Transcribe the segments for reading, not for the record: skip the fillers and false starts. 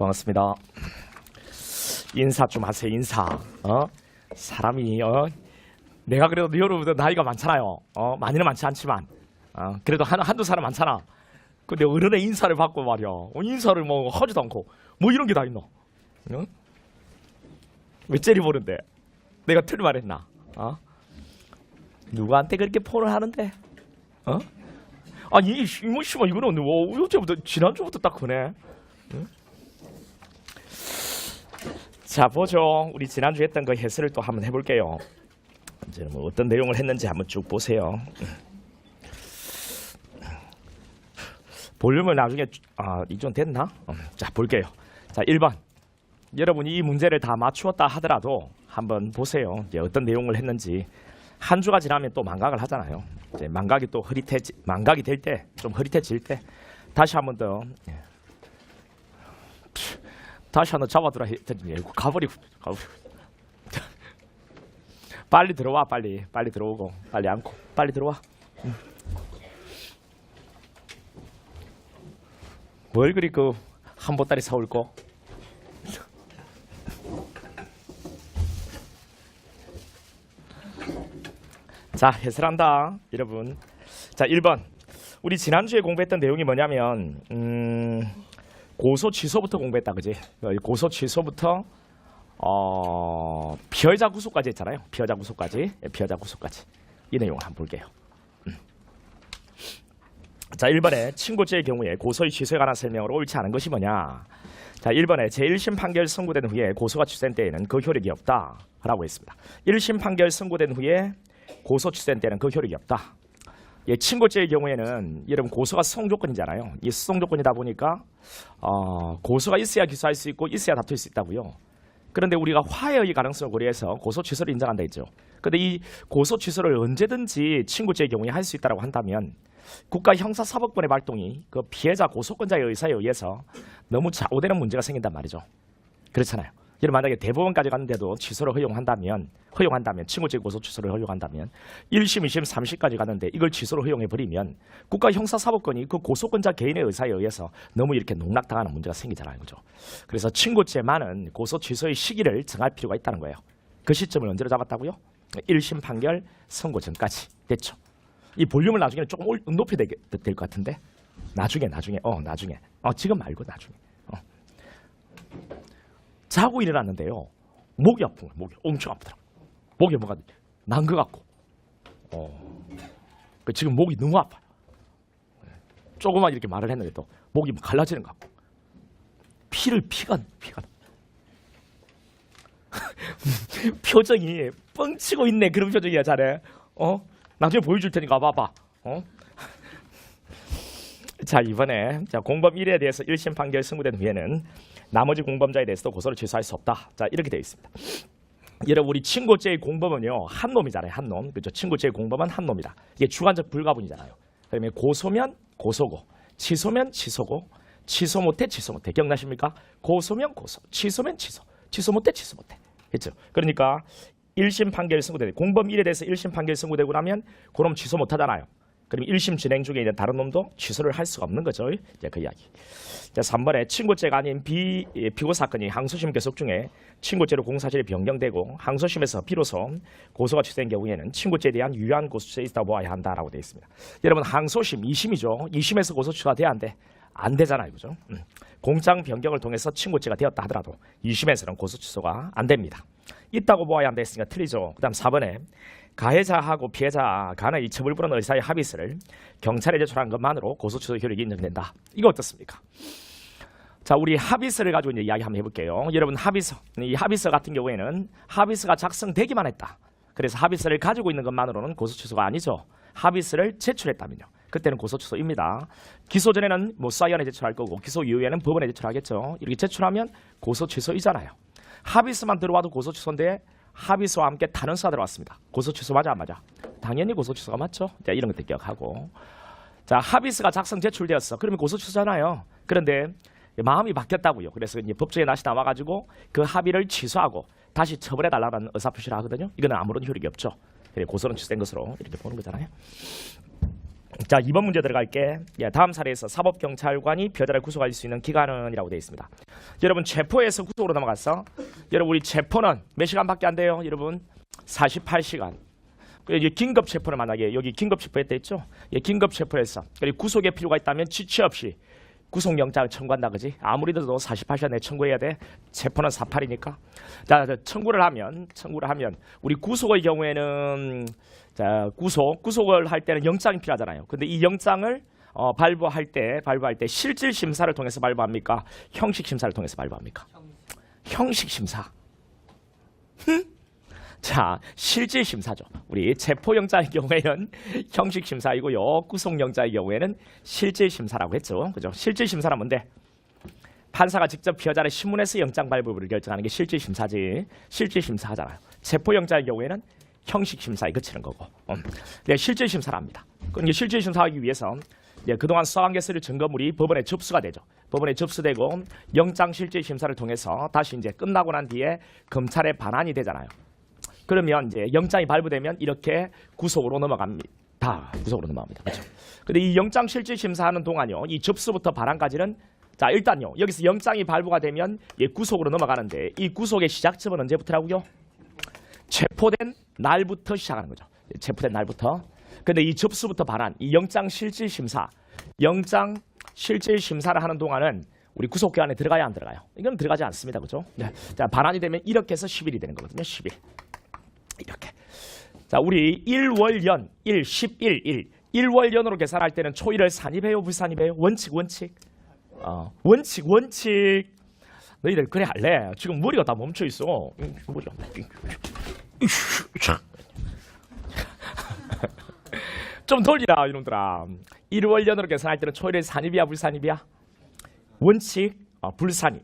반갑습니다. 인사 좀 하세요. 인사. 사람이 내가 그래도 여러분들 나이가 많잖아요. 많이는 많지 않지만 그래도 한두 사람 많잖아. 근데 어른의 인사를 받고 말이야. 인사를 뭐 하지도 않고 뭐 이런 게 다 있노? 왜 째리 보는데? 내가 틀린 말 했나? 누구한테 그렇게 폰을 하는데? 아니 이모씨만 이거는 어제부터 지난주부터 딱 그네. 자 보죠. 우리 지난주에 했던 그 해설을 또 한번 해볼게요. 이제 뭐 어떤 내용을 했는지 한번 쭉 보세요. 볼륨을 나중에 이 좀 됐나? 자 볼게요. 자 1번 여러분이 이 문제를 다 맞추었다 하더라도 한번 보세요. 이제 어떤 내용을 했는지. 한 주가 지나면 또 망각을 하잖아요. 이제 망각이 또 망각이 될 때, 좀 흐릿해질 때 다시 한번 더 다시 한번 잡아두라 했더니 가버리고 빨리 들어와. 빨리 들어오고 빨리 앉고 빨리 들어와. 뭘 그리 그 한 보따리 사올고. 자 해설한다 여러분. 자 1번 우리 지난주에 공부했던 내용이 뭐냐면 고소 취소부터 공부했다 그지? 고소 취소부터 피해자 구속까지 했잖아요. 피해자 구속까지 이 내용을 한번 볼게요. 자 1번에 친고죄의 경우에 고소의 취소에 관한 설명으로 옳지 않은 것이 뭐냐. 자 1번에 제1심 판결 선고된 후에 고소가 취소된 때에는 그 효력이 없다 라고 했습니다. 1심 판결 선고된 후에 고소 취소된 때는 그 효력이 없다. 친고죄의 경우에는 여러분 고소가 수송조건이잖아요. 이 수송조건이다 보니까 고소가 있어야 기소할 수 있고 있어야 다툴 수 있다고요. 그런데 우리가 화해의 가능성을 고려해서 고소 취소를 인정한다 했죠. 그런데 이 고소 취소를 언제든지 친고죄의 경우에 할 수 있다고 한다면 국가 형사사법권의 발동이 그 피해자 고소권자의 의사에 의해서 너무 좌우되는 문제가 생긴단 말이죠. 그렇잖아요. 여러분 만약에 대법원까지 갔는데도 취소를 허용한다면 친고죄 고소 취소를 허용한다면 1심, 2심, 3심까지 갔는데 이걸 취소를 허용해버리면 국가 형사사법권이 그 고소권자 개인의 의사에 의해서 너무 이렇게 농락당하는 문제가 생기잖아요. 그죠? 그래서 친고죄만은 고소 취소의 시기를 정할 필요가 있다는 거예요. 그 시점을 언제로 잡았다고요? 1심 판결 선고 전까지 됐죠. 이 볼륨을 나중에 조금 높이 될 것 같은데 나중에 지금 말고 나중에 자고 일어났는데요. 목이 아픈 거예요. 목이 엄청 아프더라고요. 목에 뭐가 난 것 같고 지금 목이 너무 아파요. 조금만 이렇게 말을 했는데 또 목이 갈라지는 것 같고 피가 표정이 뻥치고 있네. 그런 표정이야. 잘해. 나중에 보여줄 테니까 봐봐. 자 이번에 공범 1에 대해서 1심 판결 선고된 후에는 나머지 공범자에 대해서도 고소를 취소할 수 없다. 자 이렇게 되어 있습니다. 여러분 우리 친고죄의 공범은요 한 놈이잖아요. 한 놈. 그렇죠? 친고죄의 공범은 한 놈이다. 이게 주관적 불가분이잖아요. 그러면 고소면 고소고 취소면 취소고 취소 못해 기억나십니까? 고소면 고소, 취소면 취소 못해 그렇죠? 그러니까 1심 판결 선고되고 공범 1에 대해서 1심 판결 선고되고 나면 그럼 취소 못하잖아요. 그럼 1심 진행 중에 있는 다른 놈도 취소를 할 수가 없는 거죠. 이제 그 이야기. 자, 3번에 친고죄가 아닌 피고 사건이 항소심 계속 중에 친고죄로 공사실이 변경되고 항소심에서 비로소 고소가 취소된 경우에는 친고죄에 대한 유효한 고소죄가 있다고 보아야 한다라고 되어 있습니다. 여러분 항소심 2심이죠. 2심에서 고소 취소가 돼야 안 돼? 안 되잖아요. 그죠? 공장 변경을 통해서 친고죄가 되었다 하더라도 2심에서는 고소 취소가 안 됩니다. 있다고 보아야 한다 했으니까 틀리죠. 그 다음 4번에 가해자하고 피해자 간의 처벌부는 의사의 합의서를 경찰에 제출한 것만으로 고소취소 효력이 인정된다. 이거 어떻습니까? 자, 우리 합의서를 가지고 이제 이야기 한번 해볼게요. 여러분 합의서, 이 합의서 같은 경우에는 합의서가 작성되기만 했다. 그래서 합의서를 가지고 있는 것만으로는 고소취소가 아니죠. 합의서를 제출했다면요. 그때는 고소취소입니다. 기소 전에는 뭐 수사위원회에 제출할 거고 기소 이후에는 법원에 제출하겠죠. 이렇게 제출하면 고소취소이잖아요. 합의서만 들어와도 고소취소인데 합의서와 함께 다른 수가 들어왔습니다. 고소취소 맞아 안 맞아? 당연히 고소취소가 맞죠. 자, 이런 것들 기억하고. 자, 합의서가 작성 제출되었어. 그러면 고소취소잖아요. 그런데 마음이 바뀌었다고요. 그래서 이제 법정에 다시 나와가지고 그 합의를 취소하고 다시 처벌해달라는 의사표시를 하거든요. 이거는 아무런 효력이 없죠. 고소는 취소된 것으로 이렇게 보는 거잖아요. 자, 2번 문제 들어갈게. 예, 다음 사례에서 사법경찰관이 피해자를 구속할 수 있는 기간은 이라고 되어 있습니다. 여러분 체포에서 구속으로 넘어갔어. 여러분 우리 체포는 몇 시간밖에 안 돼요. 여러분 48시간. 이제 긴급 체포를 만약에 여기 긴급 체포했다 했죠. 예, 긴급 체포했어. 그리고 구속의 필요가 있다면 지체 없이 구속영장을 청구한다, 그지? 아무리 늦어도 48시간 내에 청구해야 돼. 체포는 48이니까. 자, 청구를 하면 우리 구속의 경우에는 자, 구속을 할 때는 영장이 필요하잖아요. 근데 이 영장을 발부할 때 실질 심사를 통해서 발부합니까? 형식 심사를 통해서 발부합니까? 형식 심사. 자, 실질 심사죠. 우리 체포영장의 경우에는 형식 심사이고요. 구속영장의 경우에는 실질 심사라고 했죠. 그죠? 실질 심사란 뭔데? 판사가 직접 피해자를 신문해서 영장 발부를 결정하는 게 실질 심사지. 실질 심사하잖아요. 체포영장의 경우에는 형식 심사에 그치는 거고. 네, 실질 심사를 합니다. 그럼 실질 심사하기 위해서 그동안 써안겠을 증거물이 법원에 접수가 되죠. 법원에 접수되고 영장 실질 심사를 통해서 다시 이제 끝나고 난 뒤에 검찰에 반환이 되잖아요. 그러면 이제 영장이 발부되면 이렇게 구속으로 넘어갑니다. 구속으로 넘어갑니다. 그렇죠? 근데 이 영장 실질 심사하는 동안요, 이 접수부터 반환까지는 자 일단요 여기서 영장이 발부가 되면 구속으로 넘어가는데 이 구속의 시작점은 언제부터라고요? 체포된 날부터 시작하는 거죠. 체포된 날부터. 근데 이 접수부터 반환, 이 영장 실질 심사를 하는 동안은 우리 구속기간에 들어가야 안 들어가요? 이건 들어가지 않습니다. 그죠? 네. 자, 반환이 되면 이렇게 해서 10일이 되는 거거든요. 10일. 이렇게. 자, 우리 1월연, 1월연으로 계산할 때는 초일을 산입해요, 불산입해요? 원칙. 너희들 그래 할래? 지금 머리가 다 멈춰 있어. 머리가. 좀 돌리라 이놈들아. 1월연으로 계산할 때는 초일을 산입이야, 불산입이야? 원칙, 불산입.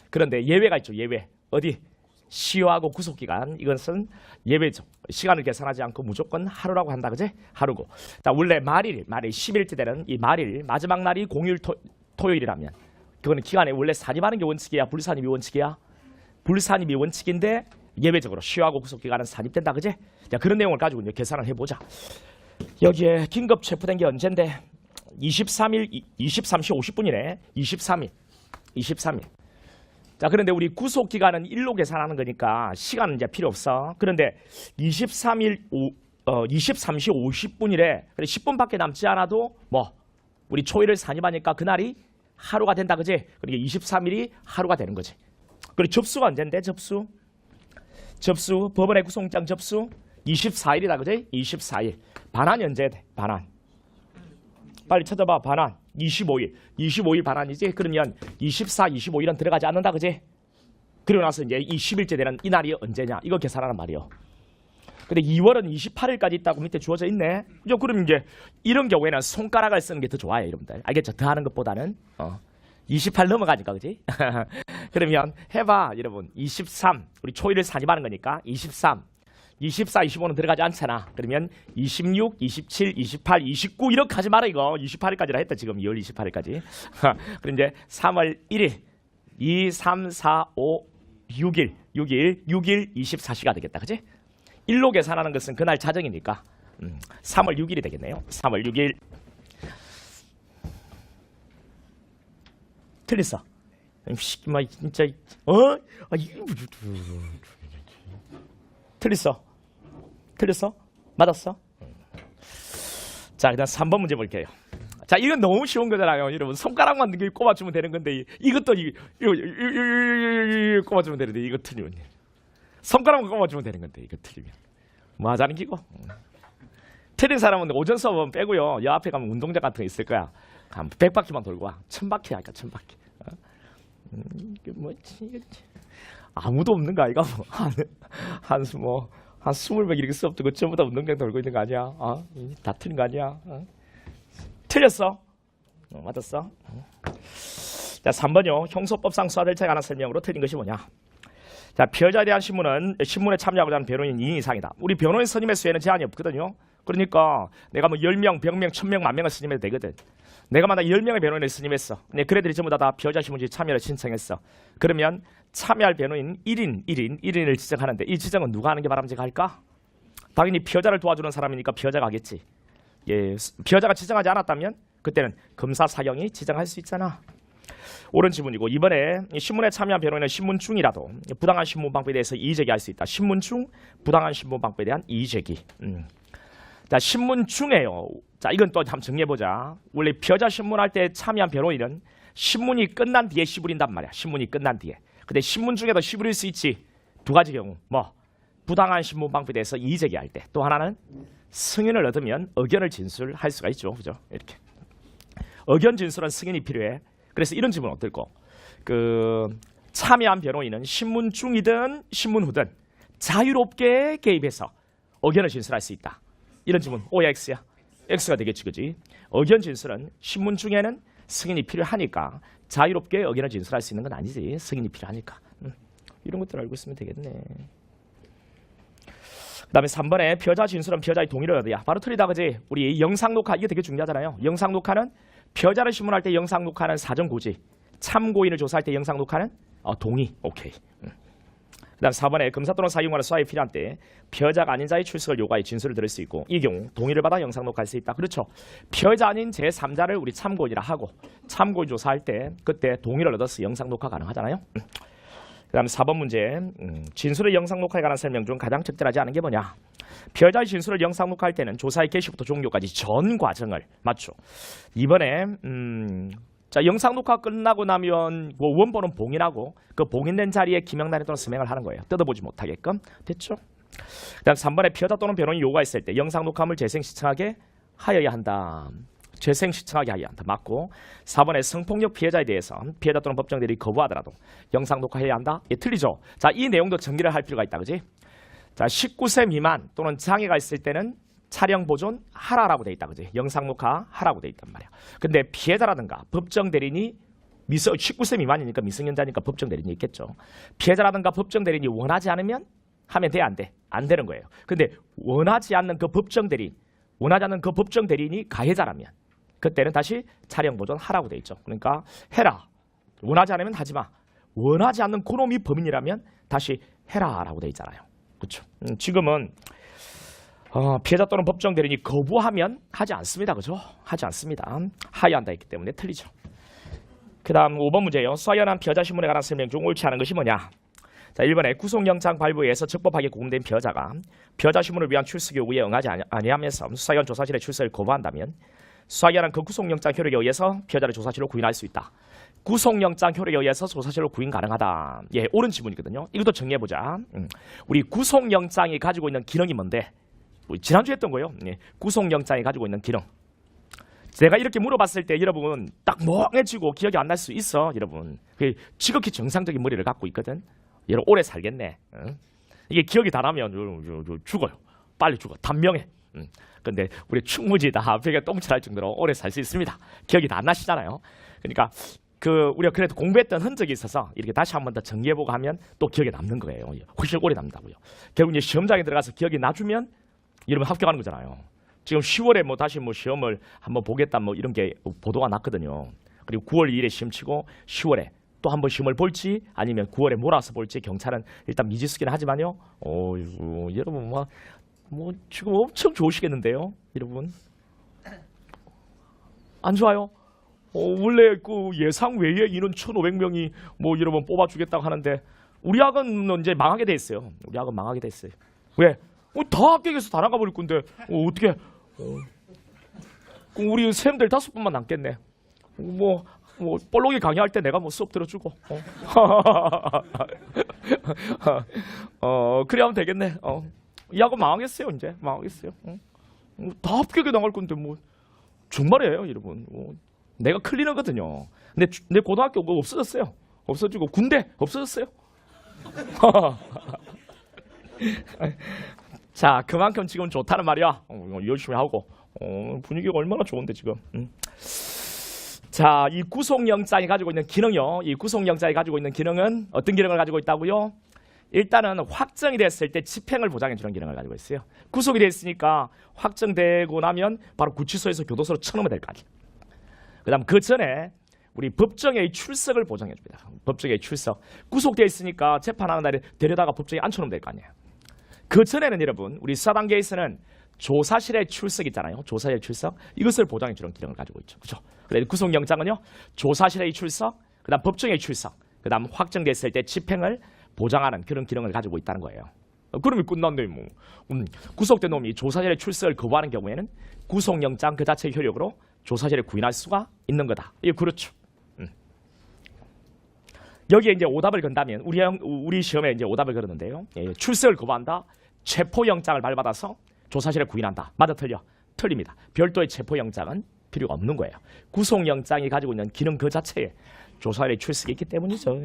그런데 예외가 있죠. 예외. 어디? 시효하고 구속기간. 이것은 예외죠. 시간을 계산하지 않고 무조건 하루라고 한다. 그지? 하루고. 자, 원래 말일 10일째 되는 이 말일 마지막 날이 공휴일 토요일이라면 그거는 기간에 원래 산입하는 게 원칙이야, 불산입이 원칙이야? 불산입이 원칙인데 예외적으로 시효하고 구속기간은 산입된다. 그지? 자, 그런 내용을 가지고 이제 계산을 해보자. 여기에 긴급 체포된 게 언젠데 23시 50분이네. 23일. 자, 그런데 우리 구속 기간은 일로 계산하는 거니까 시간은 이제 필요 없어. 그런데 23시 50분이래. 그래 10분밖에 남지 않아도 우리 초일을 산입하니까 그날이 하루가 된다. 그지? 그러니까 23일이 하루가 되는 거지. 그리고 접수가 언젠데? 접수 법원의 구속영장 접수 24일이다. 그지? 24일. 반환이 언제 돼? 반환. 빨리 찾아봐. 반환. 25일 반환이지. 그러면 24, 25일은 들어가지 않는다. 그지? 그리고 나서 이제 이 10일째 되는 이 날이 언제냐? 이거 계산하란 말이요. 근데 2월은 28일까지 있다고 밑에 주어져 있네. 그죠? 그럼 이제 이런 경우에는 손가락을 쓰는 게 더 좋아요, 여러분들. 알겠죠? 더 하는 것보다는 28 넘어가니까, 그지? 그러면 해봐, 여러분. 23 우리 초일을 산입하는 거니까 23 24, 25는 들어가지 않잖아. 그러면 26, 27, 28, 29 이렇게 하지 마라 이거. 28일까지라 했다 지금 2월 28일까지. 그럼 이제 3월 1일, 2, 3, 4, 5, 6일 24시가 되겠다. 그지? 1로 계산하는 것은 그날 자정이니까 3월 6일이 되겠네요. 3월 6일. 틀렸어. 진짜 틀렸어? 맞았어? 자, 일단 3번 문제 볼게요. 자, 이건 너무 쉬운 거잖아요. 여러분, 손가락만 꼽아주면 되는 건데 이것도 이거 꼽아주면 되는데 이거 틀리면 손가락만 꼽아주면 되는 건데 이거 틀리면 뭐 하자는 기고. 틀린 사람은 오전 수업은 빼고요. 여 앞에 가면 운동장 같은 거 있을 거야. 한 100바퀴만 돌고 와. 1000바퀴 할까 1000바퀴. 아무도 없는 거 아이가? 한 20명 이렇게 수업 듣고 전부 다 운동장 돌고 있는 거 아니야? 다 틀린 거 아니야? 틀렸어? 맞았어? 자, 3번요. 형소법상 수사절차에 관한 설명으로 틀린 것이 뭐냐? 자, 피해자에 대한 신문에 참여하고자 하는 변호인 2인 이상이다. 우리 변호인 선임의 수에는 제한이 없거든요. 그러니까 내가 10명, 100명, 1000명, 10,000명을 선임해도 되거든. 내가 만약 10명의 변호인을 선임했어. 근데 그래들이 전부 다 피해자 신문지 참여를 신청했어. 그러면 참여할 변호인 1인을 지정하는데 이 지정은 누가 하는 게 바람직할까? 당연히 피해자를 도와주는 사람이니까 피해자가 하겠지. 예, 피해자가 지정하지 않았다면 그때는 검사 사형이 지정할 수 있잖아. 옳은 지문이고 이번에 신문에 참여한 변호인은 신문 중이라도 부당한 신문 방법에 대해서 이의 제기할 수 있다. 신문 중 부당한 신문 방법에 대한 이의 제기. 자, 신문 중에요. 자, 이건 또 한번 정리해보자. 원래 피해자 신문할 때 참여한 변호인은 신문이 끝난 뒤에 시부린단 말이야. 신문이 끝난 뒤에. 근데 신문 중에도 시부릴 수 있지. 두 가지 경우. 뭐 부당한 신문 방법에 대해서 이의 제기할 때. 또 하나는 승인을 얻으면 의견을 진술할 수가 있죠. 그죠? 이렇게. 의견 진술은 승인이 필요해. 그래서 이런 질문 어떨까? 참여한 변호인은 신문 중이든 신문 후든 자유롭게 개입해서 의견을 진술할 수 있다. 이런 질문 O야 X야? X가 되겠지, 그지? 의견 진술은 신문 중에는 승인이 필요하니까 자유롭게 의견을 진술할 수 있는 건 아니지. 승인이 필요하니까. 이런 것들 알고 있으면 되겠네. 그 다음에 3번에 피해자 진술은 피해자의 동의를 얻어야. 바로 틀리다, 그지? 우리 영상 녹화 이게 되게 중요하잖아요. 영상 녹화는 피해자를 신문할 때 영상 녹화는 사전 고지, 참고인을 조사할 때 영상 녹화는 동의. 오케이. 그다음 4번에 검사 또는 사유관의 수사에 필요한 때 피해자가 아닌 자의 출석을 요구하여 진술을 들을 수 있고 이 경우 동의를 받아 영상 녹화할 수 있다. 그렇죠. 피해자 아닌 제3자를 우리 참고인이라 하고 참고인 조사할 때 그때 동의를 얻어서 영상 녹화 가능하잖아요. 그다음 4번 문제. 진술의 영상 녹화에 관한 설명 중 가장 적절하지 않은 게 뭐냐? 피해자의 진술을 영상 녹화할 때는 조사의 개시부터 종료까지 전 과정을 맞죠. 이번에 자, 영상 녹화 끝나고 나면 원본은 봉인하고 그 봉인된 자리에 기명란에 또는 서명을 하는 거예요. 뜯어보지 못하게끔. 됐죠? 그다음 3번에 피해자 또는 변호인이 요구했을 때 영상 녹화물 재생 시청하게 하여야 한다. 재생 시청하게 하여야 한다. 맞고 4번에 성폭력 피해자에 대해서 피해자 또는 법정 대리인이 거부하더라도 영상 녹화해야 한다. 예, 틀리죠? 자, 이 내용도 정리를 할 필요가 있다. 그지? 자, 19세 미만 또는 장애가 있을 때는 촬영 보존 하라라고 돼 있다. 그지? 영상 녹화 하라고 돼 있단 말이야. 근데 피해자라든가 법정 대리인이 19세 미만이니까 미성년자니까 법정 대리인이 있겠죠. 피해자라든가 법정 대리인이 원하지 않으면 하면 돼, 안 돼? 안 되는 거예요. 근데 원하지 않는 그 법정 대리인이 가해자라면 그때는 다시 촬영 보존 하라고 돼 있죠. 그러니까 해라. 원하지 않으면 하지 마. 원하지 않는 그놈이 범인이라면 다시 해라라고 돼 있잖아요. 그렇죠? 지금은 피해자 또는 법정 대리인이 거부하면 하지 않습니다. 그죠? 하지 않습니다. 하여야 한다 했기 때문에 틀리죠. 그 다음 5번 문제예요. 서연한 피해자 신문에 관한 설명 중 옳지 않은 것이 뭐냐? 자, 1번에 구속영장 발부에서 적법하게 구금된 피해자가 피해자 신문을 위한 출석 요구에 응하지 아니하면서 수사기관 조사실의 출석을 거부한다면 수사기관은 그 구속영장 효력에 의해서 피해자를 조사실로 구인할 수 있다. 구속영장 효력에 의해서 조사실로 구인 가능하다. 예, 옳은 지문이거든요. 이것도 정리해보자. 우리 구속영장이 가지고 있는 기능이 뭔데? 우리 지난주에 했던 거예요. 예, 구속영장이 가지고 있는 기능. 제가 이렇게 물어봤을 때 여러분 딱 멍해지고 기억이 안 날 수 있어. 여러분 지극히 정상적인 머리를 갖고 있거든. 여러분 오래 살겠네. 이게 기억이 다 나면 죽어요. 빨리 죽어. 단명해. 근데 우리 충무지다 벽에 똥칠할 정도로 오래 살 수 있습니다. 기억이 다 안 나시잖아요. 그러니까 우리가 그래도 공부했던 흔적이 있어서 이렇게 다시 한 번 더 정리해보고 하면 또 기억에 남는 거예요. 훨씬 오래 남는다고요. 결국 이제 시험장에 들어가서 기억이 나주면 여러분 합격하는 거잖아요. 지금 10월에 다시 시험을 한번 보겠다 이런 게 보도가 났거든요. 그리고 9월 2일에 시험 치고 10월에 또 한 번 시험을 볼지 아니면 9월에 몰아서 볼지 경찰은 일단 미지수긴 하지만요. 여러분 지금 엄청 좋으시겠는데요, 여러분? 안 좋아요? 원래 예상 외에 인원 1,500명이 여러분 뽑아주겠다고 하는데 우리 학은 이제 망하게 돼 있어요. 우리 학은 망하게 됐어요. 왜? 다 합격해서 다 나가버릴 건데 어떻게? 우리 쌤들 5분만 남겠네. 볼록이 강의할 때 내가 수업 들어주고. 그래 하면 되겠네. 이 학은 망하겠어요, 이제 망하겠어요. 다 합격해 나갈 건데 정말이에요, 여러분. 내가 클리너거든요. 근데 내 고등학교 없어졌어요. 없어지고 군대 없어졌어요. 자, 그만큼 지금 좋다는 말이야. 열심히 하고 분위기가 얼마나 좋은데 지금. 자, 이 구속영장이 가지고 있는 기능이요. 이 구속영장이 가지고 있는 기능은 어떤 기능을 가지고 있다고요? 일단은 확정이 됐을 때 집행을 보장해 주는 기능을 가지고 있어요. 구속이 됐으니까 확정되고 나면 바로 구치소에서 교도소로 쳐넣으면 될 거 아니에요. 그다음 그 전에 우리 법정의 출석을 보장해 줍니다. 법정의 출석. 구속되어 있으니까 재판하는 날에 데려다가 법정에 앉혀놓으면 될 거 아니에요. 그 전에는 여러분 우리 수사 단계에서는 조사실의 출석 있잖아요. 조사실 출석 이것을 보장해 주는 기능을 가지고 있죠. 그렇죠? 그래서 구속영장은요. 조사실의 출석, 그다음 법정의 출석, 그다음 확정됐을 때 집행을 보장하는 그런 기능을 가지고 있다는 거예요. 그러면 끝났네 뭐. 구속된 놈이 조사실의 출석을 거부하는 경우에는 구속영장 그 자체의 효력으로 조사실에 구인할 수가 있는 거다. 이게 그렇죠. 여기에 이제 오답을 건다면 우리 시험에 이제 오답을 걸었는데요. 예, 출석을 거부한다. 체포영장을 발받아서 조사실에 구인한다. 맞아 틀려? 틀립니다. 별도의 체포영장은 필요가 없는 거예요. 구속영장이 가지고 있는 기능 그 자체에 조사실에 출석이 있기 때문이죠.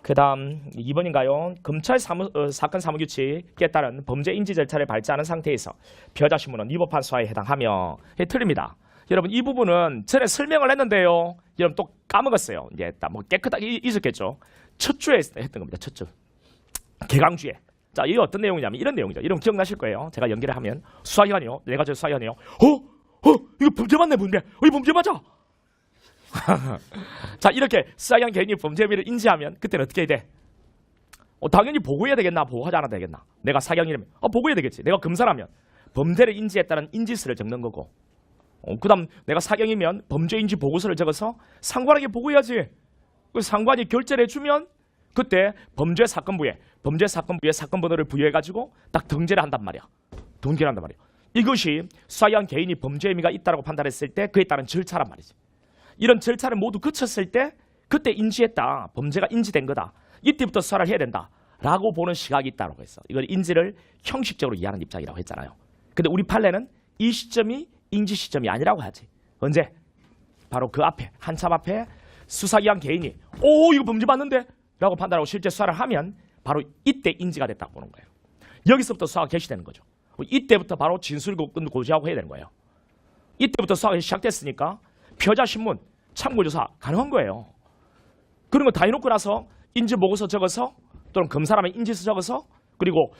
그 다음 2번인가요? 검찰 사건 사무규칙에 따른 범죄 인지 절차를 밟지 않은 상태에서 피의자신문은 위법한 수사에 해당하며 틀립니다. 여러분 이 부분은 전에 설명을 했는데요. 여러분 또 까먹었어요. 이제 뭐 깨끗하게 있었겠죠. 첫 주에 했던 겁니다. 첫 주. 개강주에. 자, 이게 어떤 내용이냐면 이런 내용이죠. 이런 기억나실 거예요. 제가 연결을 하면 수사기관이요. 내가 저 수사기관이요. 이거 범죄 맞네 범죄. 이 범죄 맞아. 자, 이렇게 수사기관 개인이 범죄 혐의를 인지하면 그때는 어떻게 해야 돼? 당연히 보고해야 되겠나 보고하지 않아야 되겠나? 내가 사경이라면 보고해야 되겠지. 내가 검사라면 범죄를 인지했다는 인지서를 적는 거고 그 다음 내가 사경이면 범죄인지 보고서를 적어서 상관에게 보고해야지. 그 상관이 결재를 해주면 그때 범죄사건부에 사건번호를 부여해가지고 딱 등재를 한단 말이야. 등재를 한단 말이야. 이것이 수사기관 개인이 범죄 혐의가 있다고 판단했을 때 그에 따른 절차란 말이지. 이런 절차를 모두 거쳤을 때 그때 인지했다. 범죄가 인지된 거다. 이때부터 수사를 해야 된다. 라고 보는 시각이 있다고 했어. 이걸 인지를 형식적으로 이해하는 입장이라고 했잖아요. 근데 우리 판례는 이 시점이 인지 시점이 아니라고 하지. 언제? 바로 그 앞에 한참 앞에 수사기관 개인이 이거 범죄 맞는데? 라고 판단하고 실제 수사를 하면 바로 이때 인지가 됐다고 보는 거예요. 여기서부터 수사가 개시되는 거죠. 이때부터 바로 진술고문 고지하고 해야 되는 거예요. 이때부터 수사가 시작됐으니까 피의자신문, 참고조사 가능한 거예요. 그런 거 다 해놓고 나서 인지보고서 적어서 또는 검사라면 인지서 적어서 그리고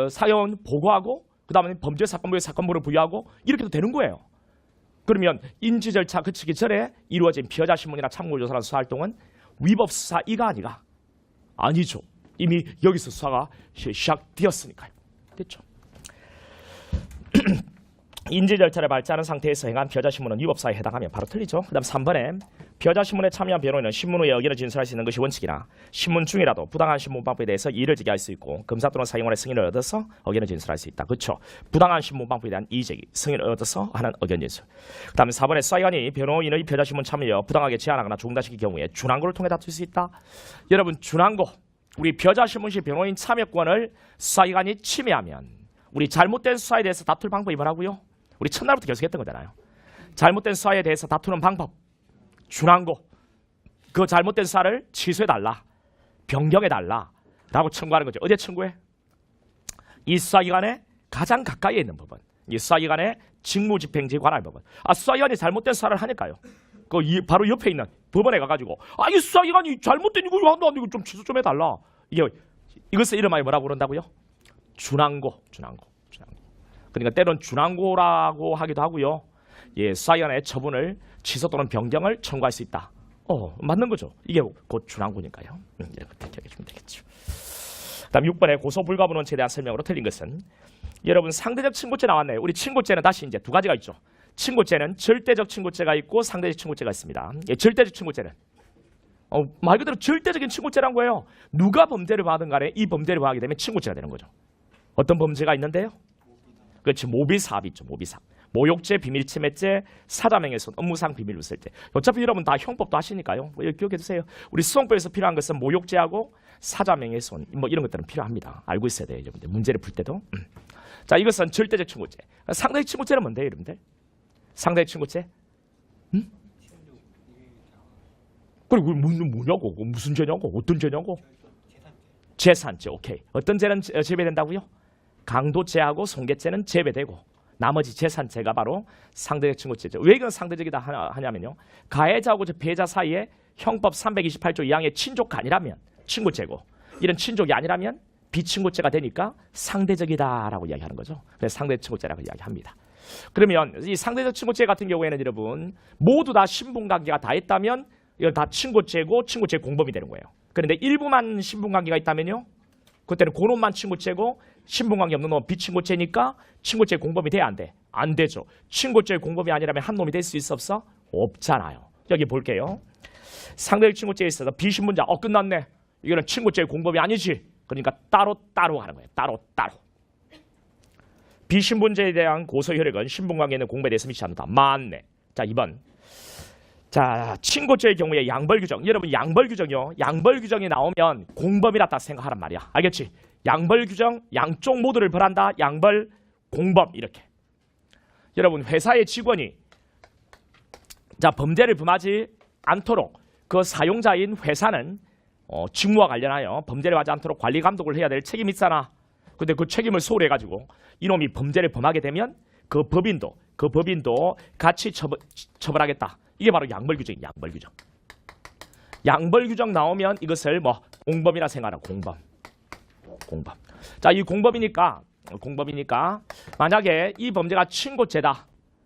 사연 보고하고 그 다음에 범죄사건부에 사건번호를 부여하고 이렇게 도 되는 거예요. 그러면 인지 절차 그치기 전에 이루어진 피의자신문이나 참고조사라는 수사활동은 위법 수사 이가 아니가? 아니죠. 이미 여기서 수사가 시작되었으니까요. 됐죠? 인지 절차를 밟지 않은 상태에서 행한 피의자신문은 위법사에 해당하면 바로 틀리죠. 그 다음 3번에 피의자신문에 참여한 변호인은 신문 후에 의견을 진술할 수 있는 것이 원칙이나 신문 중이라도 부당한 신문방법에 대해서 이의를 제기할 수 있고 검사 또는 사경원의 승인을 얻어서 의견을 진술할 수 있다. 그렇죠. 부당한 신문방법에 대한 이의제기, 승인을 얻어서 하는 의견 진술. 그 다음에 4번에 수사기관이 변호인의 피의자신문 참여 부당하게 제한하거나 중단시킬 경우에 준항고를 통해 다툴 수 있다. 여러분 준항고, 우리 피의자신문시 변호인 참여권을 수사기관이 침해하면 우리 잘못된 수사에 대해서 다툴 방법이 뭐라고요? 우리 첫날부터 계속했던 거잖아요. 잘못된 수사에 대해서 다투는 방법, 준항고, 그 잘못된 수사를 취소해달라, 변경해달라 라고 청구하는 거죠. 어디에 청구해? 이 수사기관에 가장 가까이에 있는 법원, 이 수사기관의 직무집행지에 관할 법원. 수사기관이 잘못된 수사를 하니까요. 바로 옆에 있는 법원에 가가지고 이 수사기관이 잘못된 이거 한다, 이거 좀 취소 좀 해달라. 이것을 이름하여 뭐라고 그런다고요? 준항고. 그러니까 때론 준항고라고 하기도 하고요. 수사기관의 처분을 취소 또는 변경을 청구할 수 있다. 맞는 거죠. 이게 곧 준항고니까요. 그렇게 해주면 되겠죠. 다음 6번에 고소불가분 원칙에 대한 설명으로 틀린 것은 여러분 상대적 친고죄 나왔네요. 우리 친고죄는 다시 이제 두 가지가 있죠. 친고죄는 절대적 친고죄가 있고 상대적 친고죄가 있습니다. 절대적 친고죄는 말 그대로 절대적인 친고죄란 거예요. 누가 범죄를 받은 간에 이 범죄를 받게 되면 친고죄가 되는 거죠. 어떤 범죄가 있는데요? 그렇지, 모비사업이 있죠. 모비사업. 모욕죄, 비밀침해죄, 사자명예훼손, 업무상 비밀을 쓸 때. 어차피 여러분 다 형법도 하시니까요. 기억해 두세요. 우리 수성법에서 필요한 것은 모욕죄하고 사자명예훼손 이런 것들은 필요합니다. 알고 있어야 돼요, 여러분들. 문제를 풀 때도. 자, 이것은 절대적 친고죄. 상대적 친고죄는 뭔데요, 여러분들? 상대적 친고죄? 그리고 뭐냐고? 무슨 죄냐고? 어떤 죄냐고? 재산죄. 오케이. 어떤 죄는 제외된다고요? 강도죄하고 손괴죄는 제외되고 나머지 재산죄가 바로 상대적 친고죄죠. 왜 이건 상대적이다 하냐면요. 가해자하고 피해자 사이에 형법 328조 2항의 친족가 아니라면 친고죄고, 이런 친족이 아니라면 비친고죄가 되니까 상대적이다라고 이야기하는 거죠. 그래서 상대적 친고죄라고 이야기합니다. 그러면 이 상대적 친고죄 같은 경우에는 여러분 모두 다 신분관계가 다 있다면 이건 다 친고죄고 친고죄 공범이 되는 거예요. 그런데 일부만 신분관계가 있다면요, 그때는 그놈만 친고죄고 신분관계 없는 놈은 비친고죄니까 친고죄 공범이 돼야 안 돼? 안 되죠. 친고죄 공범이 아니라면 한 놈이 될 수 있어 없어? 없잖아요. 여기 볼게요. 상대적 친고죄에 있어서 비신분자 끝났네. 이거는 친고죄 공범이 아니지. 그러니까 따로 하는 거예요. 따로. 비신분자에 대한 고소 효력은 신분관계에 있는 공범에 대해서 미치지 않는다. 맞네. 자 2번. 자 친고죄의 경우에 양벌규정. 여러분 양벌규정이요. 양벌규정이 나오면 공범이라다 생각하란 말이야. 알겠지? 양벌규정 양쪽 모두를 벌한다. 양벌 공범 이렇게. 여러분 회사의 직원이 자 범죄를 범하지 않도록 그 사용자인 회사는 직무와 관련하여 범죄를 하지 않도록 관리 감독을 해야 될 책임이 있잖아. 근데 그 책임을 소홀해가지고 이놈이 범죄를 범하게 되면 그 법인도 같이 처벌하겠다. 이게 바로 양벌규정이야. 양벌규정. 양벌규정 나오면 이것을 공범이라 생각하라. 공범. 자, 이 공범이니까 만약에 이 범죄가 친고죄다.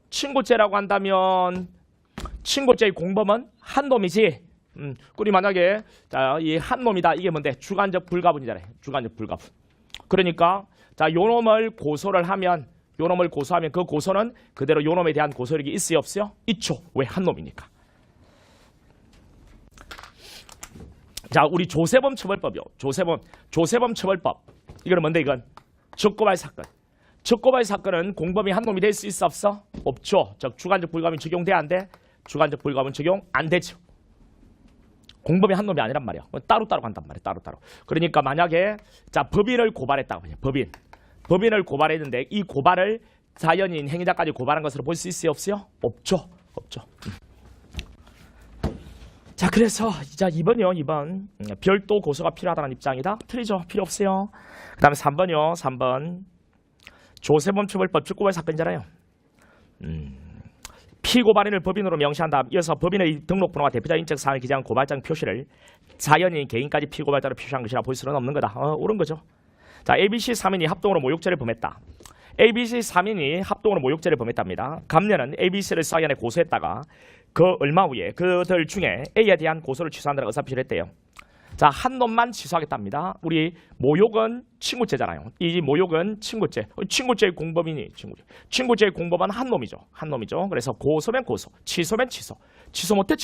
친고죄라고 한다면 친고죄의 공범은 한 놈이지. 우리 만약에 자, 이 한 놈이다. 이게 뭔데? 주관적 불가분이잖아요. 주관적 불가분. 그러니까 자, 요 놈을 고소를 하면 그 고소는 그대로 요 놈에 대한 고소력이 있어요, 없어요? 있죠. 왜? 한 놈이니까. 자, 우리 조세범 처벌법이요. 조세범 처벌법. 이거는 뭔데 이건? 적고발 사건. 적고발 사건은 공범이 한 놈이 될 수 있어, 없어? 없죠. 즉 주관적 불가분 적용돼 안 돼? 주관적 불가분 적용 안 되죠. 공범이 한 놈이 아니란 말이야. 따로따로 간단 말이야. 따로따로. 그러니까 만약에 자 법인을 고발했다고 해요. 법인을 고발했는데 이 고발을 자연인 행위자까지 고발한 것으로 볼 수 있어요, 없어요? 없죠. 자 그래서 자 2번이요. 2번 별도 고소가 필요하다는 입장이다. 틀리죠. 필요 없어요. 그 다음에 3번이요. 3번 조세범 처벌법 적고발 사건이잖아요. 피고발인을 법인으로 명시한 다음 이어서 법인의 등록번호와 대표자 인적 사항을 기재한 고발장 표시를 자연인 개인까지 피고발자로 표시한 것이라 볼 수는 없는 거다. 옳은 거죠. 자, ABC 3인이 합동으로 모욕죄를 범했다. ABC 3인이 합동으로 모욕죄를 범했답니다. 감면은 ABC를 사견에 고소했다가 그 얼마 후에 그들 중에 A에 대한 고소를 취소한다는 의사표시를 했대요. 자, 한 놈만 취소하겠답니다. 우리 모욕은 친고죄잖아요. 이 모욕은 친고죄. 친고죄의 공범이니 친고죄의 공범은 한 놈이죠. 그래서 고소면 고소, 취소면 취소. 취소 못해.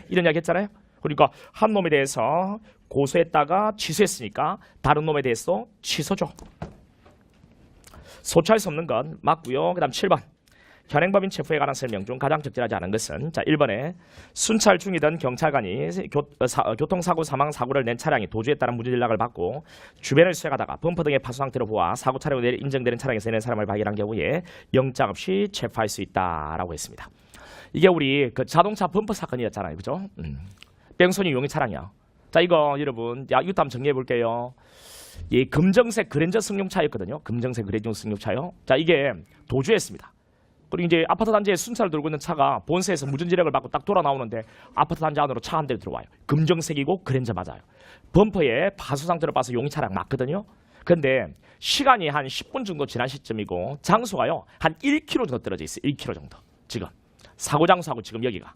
이런 이야기 했잖아요. 그러니까 한 놈에 대해서 고소했다가 취소했으니까 다른 놈에 대해서 취소죠. 소취할 수 없는 건 맞고요. 그 다음 7번. 현행법인 체포에 관한 설명 중 가장 적절하지 않은 것은 자 1번에 순찰 중이던 경찰관이 교통사고 사망 사고를 낸 차량이 도주에 따른 무전연락을 받고 주변을 수색하다가 범퍼 등의 파손 상태로 보아 사고 차량으로 인정되는 차량에서 내는 사람을 발견한 경우에 영장 없이 체포할 수 있다라고 했습니다. 이게 우리 그 자동차 범퍼 사건이었잖아요, 그죠? 뺑소니 용의 차량이야. 자 이거 여러분 이것도 한번 정리해 볼게요. 이 금정색 그랜저 승용차였거든요. 금정색 그랜저 승용차요. 자 이게 도주했습니다. 그리고 이제 아파트 단지에 순찰을 들고 있는 차가 본세에서 무전지력을 받고 딱 돌아 나오는데 아파트 단지 안으로 차 한 대를 들어와요. 금정색이고 그랜저 맞아요. 범퍼에 파손 상태로 봐서 용의 차량 맞거든요. 근데 시간이 한 10분 정도 지난 시점이고 장소가요 한 1km 정도 떨어져 있어요. 1km 정도. 지금 사고 장소하고 지금 여기가.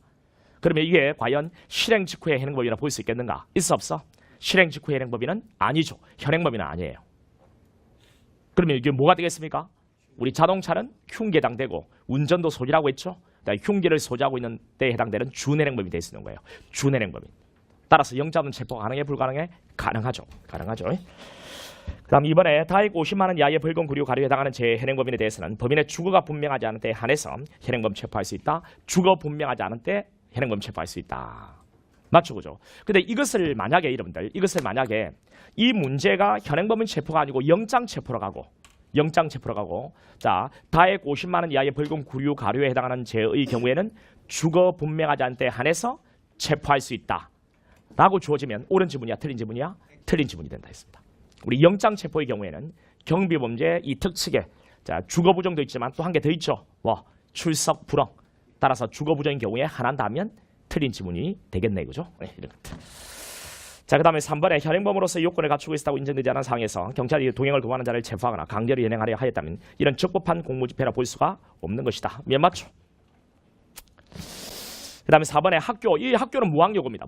그러면 이게 과연 실행 직후의 현행법이라 볼 수 있겠는가? 있어 없어? 실행 직후의 현행법이는 아니죠. 현행법이는 아니에요. 그러면 이게 뭐가 되겠습니까? 우리 자동차는 흉기에 해당되고 운전도 소지라고 했죠. 그러니까 흉기를 소지하고 있는 데에 해당되는 준현행법이 될 수 있는 거예요. 준현행법인. 따라서 영장 없는 체포 가능해? 불가능해? 가능하죠. 그 다음 이번에 다액 50만 원 이하의 벌금 구류 가류에 해당하는 재현행법인에 대해서는 법인의 주거가 분명하지 않은 때에 한해서 현행범 체포할 수 있다. 주거 분명하지 않은 때 현행범 체포할 수 있다. 맞죠, 그죠? 근데 이것을 만약에 여러분들 이 문제가 현행범인 체포가 아니고 영장 체포로 가고 자 다액 50만 원 이하의 벌금 구류 가류에 해당하는 죄의 경우에는 주거 분명하지 않은 때에 한해서 체포할 수 있다 라고 주어지면 옳은 지문이야 틀린 지문이야? 틀린 지문이 된다 했습니다. 우리 영장 체포의 경우에는 경비범죄 이 특칙에 자 주거 부정도 있지만 또 한 개 더 있죠. 출석 불허. 따라서 주거 부정인 경우에 하나다 하면 틀린 지문이 되겠네, 그죠? 네, 이런 것들. 자, 그 다음에 3번에 현행범으로서 요건을 갖추고 있다고 인정되지 않은 상황에서 경찰이 동행을 거부하는 자를 체포하거나 강제로 연행하려 하였다면 이런 적법한 공무집회라 볼 수가 없는 것이다. 면 맞죠? 그 다음에 4번에 학교. 이 학교는 무학요고입니다.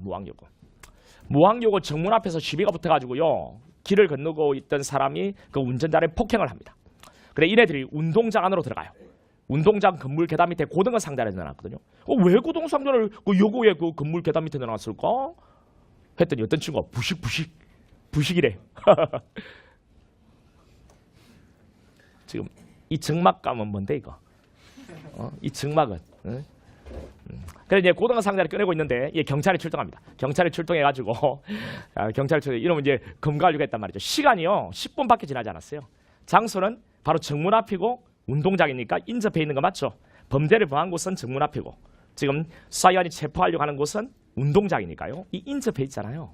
무학요고 정문 앞에서 시비가 붙어가지고요. 길을 건너고 있던 사람이 그 운전자를 폭행을 합니다. 그래 이네들이 운동장 안으로 들어가요. 운동장 건물 계단 밑에 고등어 상자를 넣어놨거든요. 왜 고등어 상자를 그 여고에 그 건물 계단 밑에 넣어놨을까? 했더니 어떤 친구가 부식이래. 지금 이 적막감은 뭔데 이거? 이 적막은? 응? 그래서 이제 고등어 상자를 꺼내고 있는데 경찰이 출동합니다. 경찰이 출동해가지고 경찰이 출동 이러면 이제 검거하려고 했단 말이죠. 시간이요 10분밖에 지나지 않았어요. 장소는 바로 정문 앞이고 운동장이니까 인접해 있는 거 맞죠? 범죄를 범한 곳은 정문 앞이고 지금 수사기관이 체포하려고 하는 곳은 운동장이니까요. 이 인접해 있잖아요.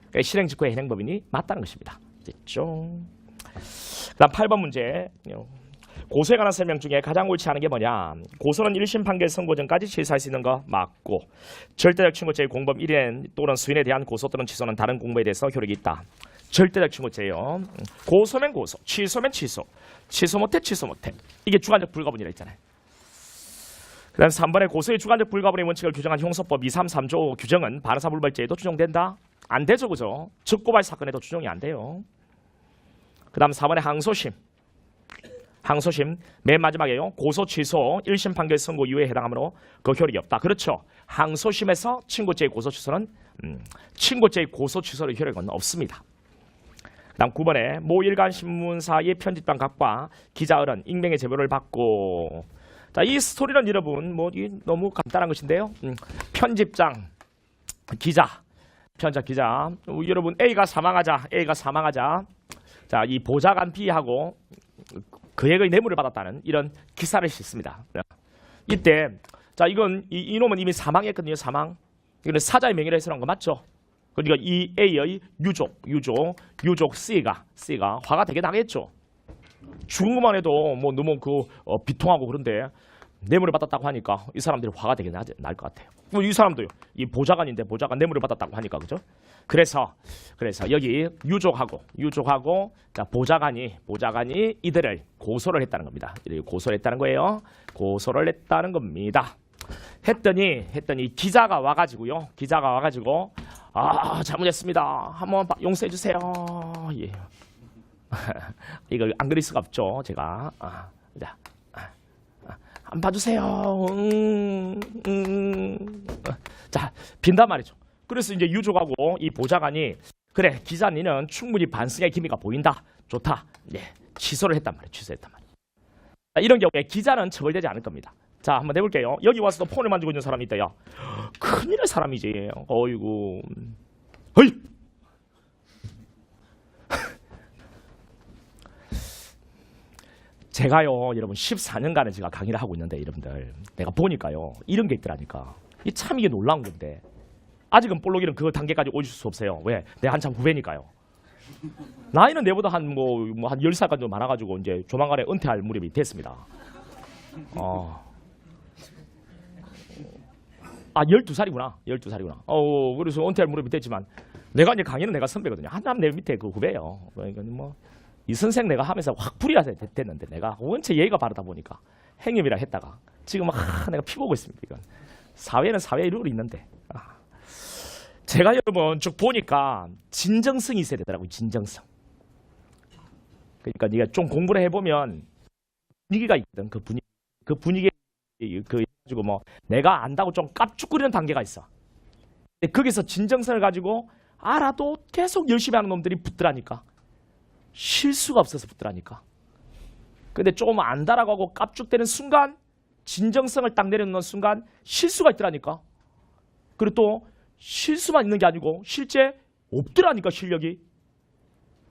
그러니까 실행 직후의 현행범인이 맞다는 것입니다. 됐죠? 그다음 8번 문제. 고소에 관한 설명 중에 가장 옳지 않은 게 뭐냐? 고소는 1심 판결 선고 전까지 취소할 수 있는 거 맞고 절대적 친고죄의 공범 1인 또는 수인에 대한 고소 또는 취소는 다른 공범에 대해서 효력이 있다. 절대적 친고죄요. 고소면 고소, 취소면 취소. 취소 못해 취소 못해. 이게 주관적 불가분이라 했잖아요. 그 다음 3번에 고소의 주관적 불가분의 원칙을 규정한 형소법 233조 규정은 반의사불벌죄에도 준용된다? 안 되죠. 그죠? 적고발 사건에도 준용이 안 돼요. 그 다음 4번에 항소심. 항소심 맨 마지막에요. 고소 취소 1심 판결 선고 이후에 해당하므로 그 효력이 없다. 그렇죠. 항소심에서 친고죄의 고소 취소는 친고죄의 고소 취소의 효력은 없습니다. 그 다음 9번에 모 일간 신문사의 편집장 각과 기자 어른 익명의 제보를 받고 자, 이 스토리는 여러분 너무 간단한 것인데요. 편집장 기자 여러분 A가 사망하자 자, 이 보좌관 B하고 그액의 뇌물을 받았다는 이런 기사를 싣습니다. 이때 자 이건 이놈은 이미 사망했거든요. 사망. 이거는 사자의 명의로 해서 한 거 맞죠? 그러니까 이 A의 유족 C가 화가 되게 나겠죠. 죽은 것만 해도 너무 비통하고 그런데 뇌물을 받았다고 하니까 이 사람들이 화가 되게 날 것 같아요. 이 사람도요. 이 보좌관인데 보좌관 뇌물을 받았다고 하니까 그죠? 그래서 여기 유족하고 자, 보좌관이 이들을 고소를 했다는 겁니다. 이들이 고소를 했다는 거예요. 고소를 했다는 겁니다. 했더니 기자가 와가지고 잘못했습니다. 한번 용서해 주세요. 예. 이걸 안 그릴 수가 없죠. 제가 자, 한번 봐주세요. 자, 빈단 말이죠. 그래서 이제 유족하고 이 보좌관이 그래 기자님은 충분히 반성의 기미가 보인다. 좋다. 네, 취소를 했단 말이에요. 취소했단 말이에요. 이런 경우에 기자는 처벌되지 않을 겁니다. 자, 한번 해볼게요. 여기 와서 폰을 만지고 있는 사람이 있다. 야, 큰일 날 사람이지. 어이구. 어이. 제가요, 여러분 14년간을 제가 강의를 하고 있는데 여러분들 내가 보니까요 이런 게 있더라니까. 이 참 이게 놀라운 건데 아직은 볼록이는 그 단계까지 오실 수 없어요. 왜? 내가 한참 후배니까요. 나이는 내보다 한 10살까지 많아가지고 이제 조만간에 은퇴할 무렵이 됐습니다. 12살이구나. 12살이구나. 그래서 은퇴할 무렵이 됐지만 내가 이제 강의는 내가 선배거든요. 한참 내 밑에 그 후배예요. 그러니까 이 선생 내가 하면서 확 불이 됐는데 내가 원체 예의가 바르다 보니까 행님이라 했다가 지금 내가 피보고 있습니다. 이건 사회는 사회의 룰이 있는데 제가 여러분 쭉 보니까 진정성이 있어야 되더라고요. 진정성. 그러니까 네가 좀 공부를 해보면 분위기가 있거든. 그 분위기에 가지고 내가 안다고 좀 깝죽거리는 단계가 있어. 근데 거기서 진정성을 가지고 알아도 계속 열심히 하는 놈들이 붙더라니까. 실수가 없어서 붙더라니까. 근데 조금 안다라고 하고 깝죽대는 순간 진정성을 딱 내려놓는 순간 실수가 있더라니까. 그리고 또 실수만 있는 게 아니고 실제 없더라니까. 실력이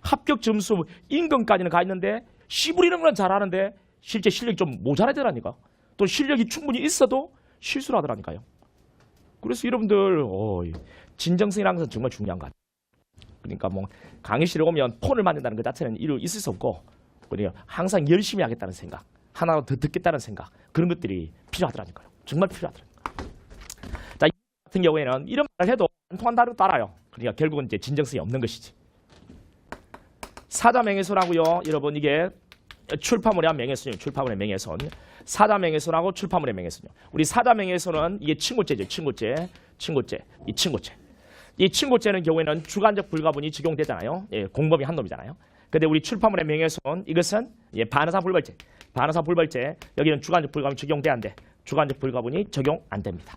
합격 점수 임금까지는 가 있는데 씨부리는 건 잘하는데 실제 실력이 좀 모자라더라니까. 또 실력이 충분히 있어도 실수를 하더라니까요. 그래서 여러분들 진정성이라는 것은 정말 중요한 것 같아요. 그러니까 강의실에 오면 폰을 만든다는 것 자체는 있을 수 없고 그러니까 항상 열심히 하겠다는 생각, 하나 더 듣겠다는 생각, 그런 것들이 필요하더라니까요. 정말 필요하더라니까요. 자, 이 같은 경우에는 이런 말을 해도 안 통한다고 따라요. 그러니까 결국은 이제 진정성이 없는 것이지. 사자명예훼손하고요. 여러분 이게 출판물의 한 명예훼손이에요. 출판물의 명예훼손. 사자명예훼손하고 출판물의 명예훼손이요. 우리 사자명예훼손은 이게 친고죄죠. 친고죄. 이 친고죄. 이 친고죄는 경우에는 주관적 불가분이 적용되잖아요. 예, 공범이 한 놈이잖아요. 근데 우리 출판물의 명예훼손 이것은 예, 반의사 불벌죄. 반의사 불벌죄 여기는 주관적 불가분이 적용돼 안 돼. 주관적 불가분이 적용 안 됩니다.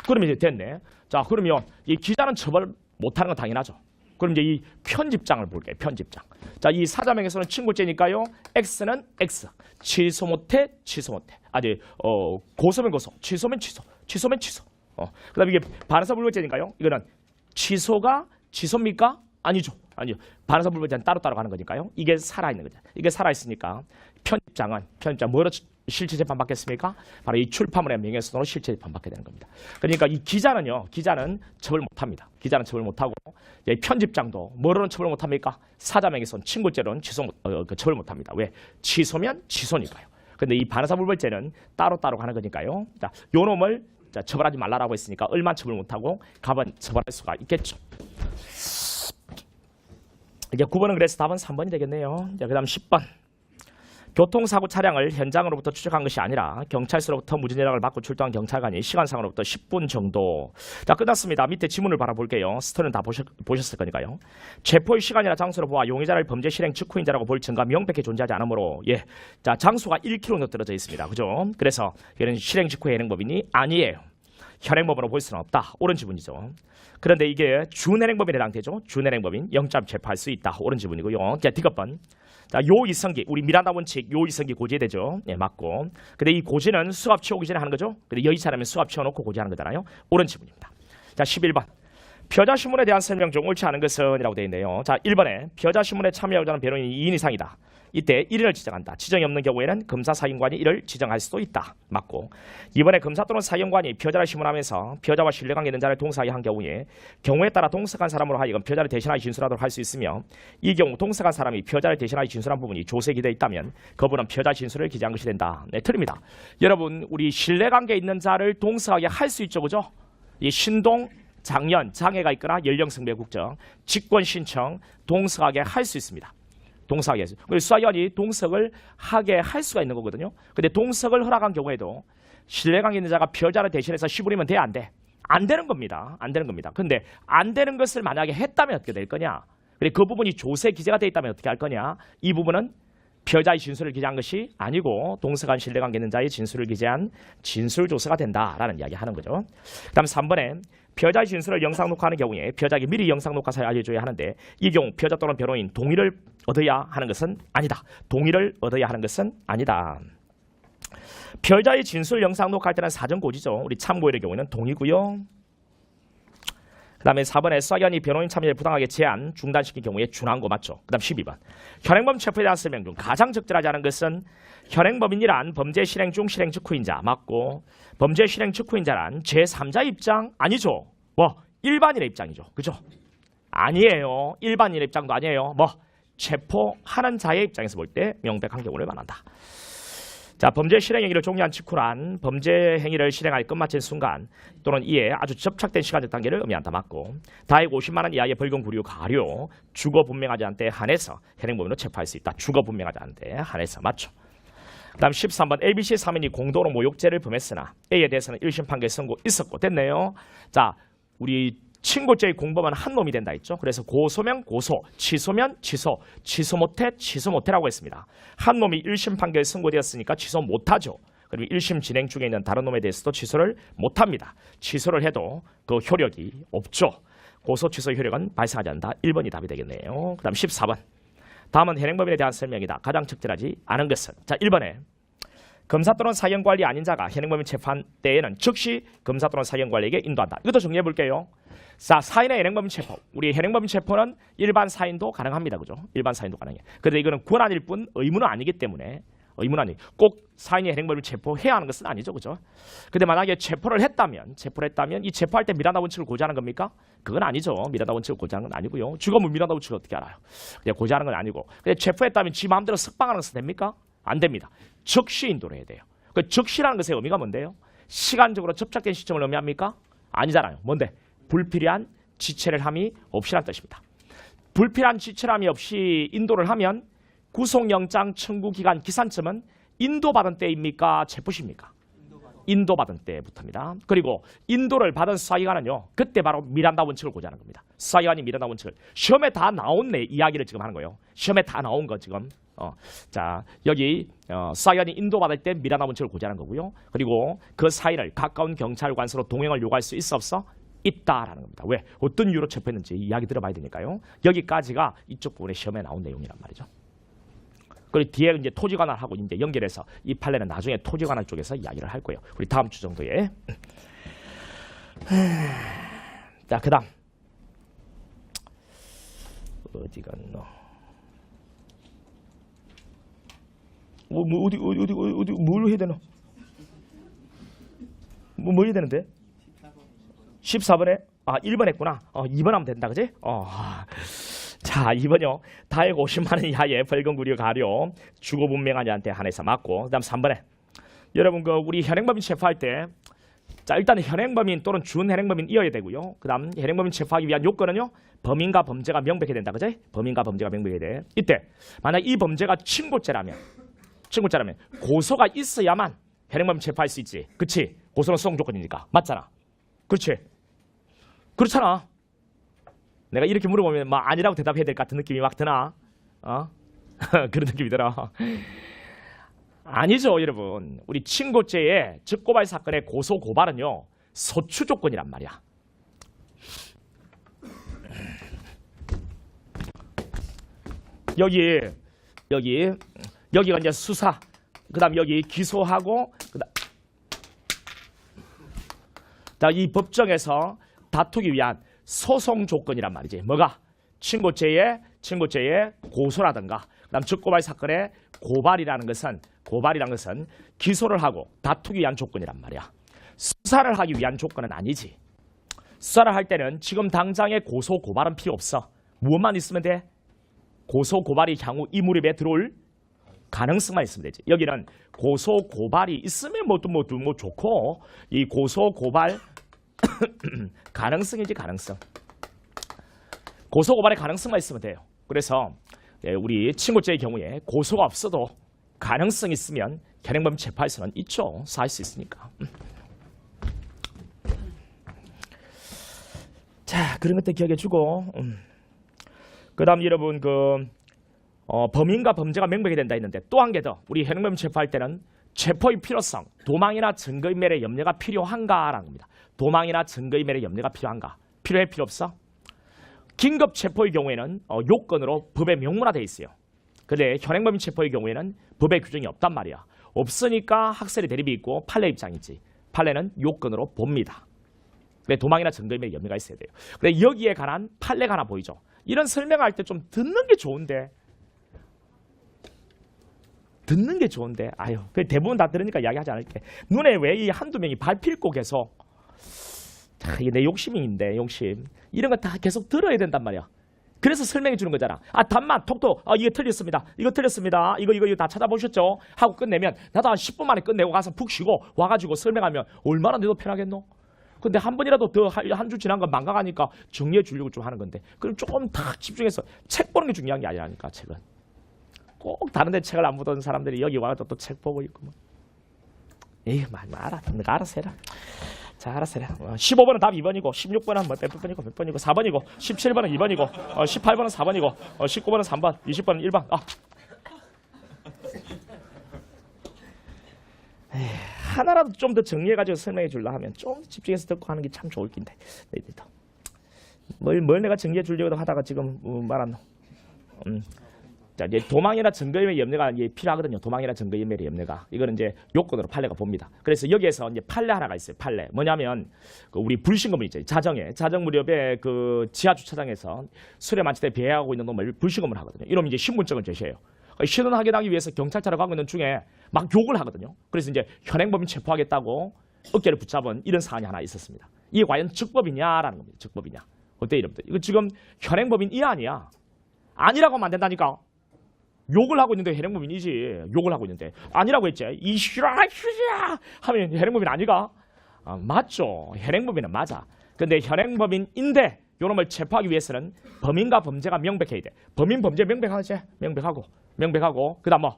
그러면 이제 됐네. 자, 그러면 이 기자는 처벌 못하는 건 당연하죠. 그럼 이제 이 편집장을 볼게요. 편집장. 자, 이 사자명에서는 친고죄니까요. X는 X. 취소 못해, 취소 못해. 아니, 고소면 고소, 취소면 취소, 취소면 취소. 그다음에 이게 반의사 불벌죄니까요. 이거는 취소가 취소입니까? 아니죠. 아니요. 반의사 불벌죄는 따로따로 가는 거니까요. 이게 살아있는 거죠. 이게 살아있으니까 편집장 뭐로 실체 재판 받겠습니까? 바로 이 출판물의 명예훼손으로 실체 재판 받게 되는 겁니다. 그러니까 이 기자는 처벌 못합니다. 기자는 처벌 못하고 편집장도 뭐로는 처벌 못합니까? 사자명예훼손, 친고죄로는 처벌 못합니다. 왜? 취소면 취소니까요. 근데 이 반의사 불벌죄는 따로따로 가는 거니까요. 자, 요 놈을 처벌하지 말라라고 했으니까 얼마 처벌 못하고 갑은 처벌할 수가 있겠죠. 이제 9번은 그래서 답은 3번이 되겠네요. 자, 그다음 10번. 교통사고 차량을 현장으로부터 추적한 것이 아니라 경찰서로부터 무진 연락을 받고 출동한 경찰관이 시간상으로부터 10분 정도. 자, 끝났습니다. 밑에 지문을 바라볼게요. 스토리는 다 보셨을 거니까요. 체포의 시간이나 장소로 보아 용의자를 범죄 실행 직후인자라고 볼 증거가 명백히 존재하지 않으므로 예, 자, 장소가 1km 떨어져 있습니다. 그죠? 그래서 이런 실행 직후의 현행범인이 아니에요. 현행범으로 볼 수는 없다. 옳은 지문이죠. 그런데 이게 준현행범인에 해당되죠. 준현행범인 영장 체포할 수 있다. 옳은 지문이고요. 자, D급번. 자, 요이성기, 우리 미란다 원칙 요이성기 고지되죠. 예, 맞고. 근데 이 고지는 수갑 채우기 전에 하는 거죠. 근데 여의사라면 수갑 채워놓고 고지하는 거잖아요. 옳은 지문입니다. 자, 11번. 표자신문에 대한 설명 중 옳지 않은 것은 이라고 되어 있네요. 자, 1번에 표자신문에 참여하고자 하는 변호인이 2인 이상이다. 이때 1인을 지정한다. 지정이 없는 경우에는 검사 사견관이 이를 지정할 수도 있다. 맞고. 이번에 검사 또는 사견관이 표자를 신문하면서 표자와 신뢰관계 있는 자를 동석하게 한 경우에 따라 동석한 사람으로 하여금 표자를 대신하여 진술하도록 할 수 있으며 이 경우 동석한 사람이 표자를 대신하여 진술한 부분이 조세 기대에 있다면 그분은 표자 진술을 기재한 것이 된다. 네, 틀립니다. 여러분, 우리 신뢰관계 있는 자를 동석하게 할 수 있죠. 그죠? 이 신동 장년, 장애가 있거나 연령성별 국적, 직권 신청, 동석하게 할 수 있습니다. 동석하게 해서. 수사기관이 동석을 하게 할 수가 있는 거거든요. 근데 동석을 허락한 경우에도 신뢰관계 있는 자가 표자를 대신해서 시부리면 돼, 안 돼? 안 되는 겁니다. 안 되는 겁니다. 근데 안 되는 것을 만약에 했다면 어떻게 될 거냐? 그리고 그 부분이 조세 기재가 돼 있다면 어떻게 할 거냐? 이 부분은 표자의 진술을 기재한 것이 아니고 동석한 신뢰관계 있는 자의 진술을 기재한 진술조서가 된다라는 이야기 하는 거죠. 그 다음 3번에 표자의 진술을 영상 녹화하는 경우에 표자에게 미리 영상 녹화사를 알려줘야 하는데 이 경우 표자 또는 변호인 동의를 얻어야 하는 것은 아니다. 동의를 얻어야 하는 것은 아니다. 표자의 진술 영상 녹화할 때는 사전 고지죠. 우리 참고인의 경우에는 동의고요. 그 다음에 4번에 수사기관이 변호인 참여를 부당하게 제한, 중단시킨 경우에 준한 거 맞죠. 그 다음 12번. 현행범 체포에 대한 설명 중 가장 적절하지 않은 것은 현행범인이란 범죄 실행 중 실행 직후인자 맞고 범죄 실행 직후인자란 제3자 입장 아니죠. 뭐 일반인의 입장이죠. 그죠? 아니에요. 일반인의 입장도 아니에요. 뭐 체포하는 자의 입장에서 볼 때 명백한 경우를 말한다. 자, 범죄 실행 행위를 종료한 직후란 범죄 행위를 실행할 끝마친 순간 또는 이에 아주 접착된 시간적 단계를 의미한다. 맞고 다액 50만 원 이하의 벌금 구류 가료 주거 분명하지 않은 데 한해서 현행범인으로 체포할 수 있다. 주거 분명하지 않은 데 한해서 맞죠. 그 다음 13번 ABC 3인이 공동으로 모욕죄를 범했으나 A에 대해서는 1심 판결 선고 있었고 됐네요. 자, 우리 친고죄의 공범은 한 놈이 된다 했죠. 그래서 고소면 고소, 취소면 취소, 취소 못해라고 했습니다. 한 놈이 1심 판결 선고되었으니까 취소 못하죠. 그리고 1심 진행 중에 있는 다른 놈에 대해서도 취소를 못합니다. 취소를 해도 그 효력이 없죠. 고소 취소 효력은 발생하지 않는다. 1번이 답이 되겠네요. 그 다음 14번. 다음은 현행범인에 대한 설명이다. 가장 적절하지 않은 것은 자 1번에 검사 또는 사견관리 아닌 자가 현행범인 체포한 때에는 즉시 검사 또는 사견관리에게 인도한다. 이것도 정리해 볼게요. 자, 사인의 현행범인 체포. 우리 현행범인 체포는 일반 사인도 가능합니다. 그죠? 일반 사인도 가능해요. 그런데 이거는 권한일 뿐 의무는 아니기 때문에 꼭 사인이 현행범인 체포해야 하는 것은 아니죠. 그죠? 근데 만약에 체포를 했다면 이 체포할 때 미란다 원칙을 고지하는 겁니까? 그건 아니죠. 미란다 원칙을 고지하는 건 아니고요. 주거물 미란다 원칙을 어떻게 알아요? 그냥 고지하는 건 아니고. 근데 체포했다면 지 마음대로 석방하는 것은 됩니까? 안 됩니다. 즉시 인도를 해야 돼요. 그 즉시라는 것의 의미가 뭔데요? 시간적으로 접착된 시점을 의미합니까? 아니잖아요. 뭔데? 불필요한 지체를 함이 없이란 뜻입니다. 불필요한 지체함이 없이 인도를 하면 구속영장 청구 기간 기산점은 인도받은 때입니까? 체포시입니까? 인도받은 때부터입니다. 그리고 인도를 받은 수사기관은요, 그때 바로 미란다 원칙을 고지하는 겁니다. 수사기관이 미란다 원칙을 시험에 다 나온 이야기를 지금 하는 거예요. 시험에 다 나온 거 지금. 자, 여기 수사기관이 인도받을 때 미란다 원칙을 고지하는 거고요. 그리고 그 사이를 가까운 경찰관서로 동행을 요구할 수 있어 없어? 있다라는 겁니다. 왜? 어떤 이유로 체포했는지 이야기 들어봐야 되니까요. 여기까지가 이쪽 부분에 시험에 나온 내용이란 말이죠. 그리고 뒤에 이제 토지관할하고 이제 연결해서 이 판례는 나중에 토지관할 쪽에서 이야기를 할 거예요. 우리 다음 주 정도에. 자, 그다음 어디 갔노? 어디 뭘 해야 되노? 뭐 해야 되는데? 14번에 1번 했구나. 2번 하면 된다, 그지? 자, 2번요. 다액 50만 원 이하의 벌금 구류 가료 주거 분명한 자한테 한해서 맞고, 그다음 3번에 여러분 우리 현행범인 체포할 때, 자, 일단 현행범인 또는 준현행범인이어야 되고요. 그다음 현행범인 체포하기 위한 요건은요, 범인과 범죄가 명백해야 된다, 그지? 범인과 범죄가 명백해야 돼. 이때 만약 이 범죄가 친고죄라면 고소가 있어야만 현행범인 체포할 수 있지, 그치? 고소는 수용 조건이니까. 맞잖아, 그렇지? 그렇잖아. 내가 이렇게 물어보면 막 아니라고 대답해야 될 것 같은 느낌이 막 드나? 그런 느낌이 들어. 아니죠, 여러분. 우리 친고죄의 즉고발 사건의 고소 고발은요, 소추 조건이란 말이야. 여기가 이제 수사, 그다음 여기 기소하고, 자, 이 법정에서 다투기 위한 소송 조건이란 말이지. 뭐가? 친고죄의 고소라든가, 그다음 즉고발 사건의 고발이라는 것은 기소를 하고 다투기 위한 조건이란 말이야. 수사를 하기 위한 조건은 아니지. 수사를 할 때는 지금 당장의 고소 고발은 필요 없어. 무엇만 있으면 돼? 고소 고발이 향후 이 무렵에 들어올 가능성만 있으면 되지. 여기는 고소 고발이 있으면 뭐 좋고, 이 고소 고발 가능성이지, 가능성. 고소 고발의 가능성만 있으면 돼요. 그래서 우리 친고죄의 경우에 고소가 없어도 가능성 있으면 현행범 체포할 수는 있죠. 수사할 수 있으니까. 자, 그런 것들 기억해 주고, 그다음 여러분 범인과 범죄가 명백히 된다 했는데, 또 한 개 더. 우리 현행범 체포할 때는 체포의 필요성, 도망이나 증거인멸의 염려가 필요한가라는 겁니다. 도망이나 증거인멸의 염려가 필요한가? 필요해, 필요 없어? 긴급 체포의 경우에는 요건으로 법에 명문화되어 있어요. 근데 현행범인 체포의 경우에는 법에 규정이 없단 말이야. 없으니까 학설의 대립이 있고 판례 입장이지. 판례는 요건으로 봅니다. 근데 도망이나 증거인멸의 염려가 있어야 돼요. 근데 여기에 관한 판례가 하나 보이죠. 이런 설명할 때 좀 듣는 게 좋은데, 아유, 대부분 다 들으니까 이야기하지 않을게. 눈에 왜 이 한두 명이 밟힐고 계속, 이게 내 욕심인데, 욕심. 이런 거 다 계속 들어야 된단 말이야. 그래서 설명해 주는 거잖아. 답만 톡톡, 이거 틀렸습니다. 이거 다 찾아보셨죠? 하고 끝내면, 나도 한 10분 만에 끝내고 가서 푹 쉬고 와가지고 설명하면 얼마나 내도 편하겠노? 근데 한 번이라도 더 한 주 지난 건 망각하니까 정리해 주려고 좀 하는 건데, 그럼 조금 다 집중해서 책 보는 게 중요한 게 아니라니까, 책은. 꼭 다른 데 책을 안 보던 사람들이 여기 와서 또 책 보고 있고 뭐. 에이, 알아. 내가 알아서 해라. 자, 알아서 해라. 15번은 답 2번이고, 16번은 몇 번이고, 4번이고, 17번은 2번이고, 18번은 4번이고, 19번은 3번, 20번은 1번. 에이, 하나라도 좀 더 정리해가지고 설명해 주려 하면 좀 집중해서 듣고 하는 게 참 좋을 낀데. 뭘 내가 정리해 주려고 하다가 지금 말았노. 자, 이제 도망이나 증거인멸의 염려가 이제 필요하거든요. 도망이나 증거인멸의 염려가. 이거는 이제 요건으로 판례가 봅니다. 그래서 여기에서 이제 판례 하나가 있어요. 판례. 뭐냐면 우리 불신검문 있죠. 자정 무렵에 지하 주차장에서 술에 만취돼 배회하고 있는 놈을 불신검문 하거든요. 이러면 이제 신분증을 제시해요. 신원 확인하기 위해서 경찰차로 가고 있는 중에 막 욕을 하거든요. 그래서 이제 현행범인 체포하겠다고 어깨를 붙잡은 이런 사안이 하나 있었습니다. 이게 과연 즉법이냐라는 겁니다. 즉법이냐. 어때 이러면 이거 지금 현행범인이 아니야. 아니라고 하면 안 된다니까. 욕을 하고 있는데 현행범인이지. 욕을 하고 있는데 아니라고 했지. 이슈라 하면 현행범인 아니가? 맞죠. 현행범인은 맞아. 근데 현행범인인데 요놈을 체포하기 위해서는 범인과 범죄가 명백해야 돼. 범인 범죄 명백하지. 명백하고 그다음 뭐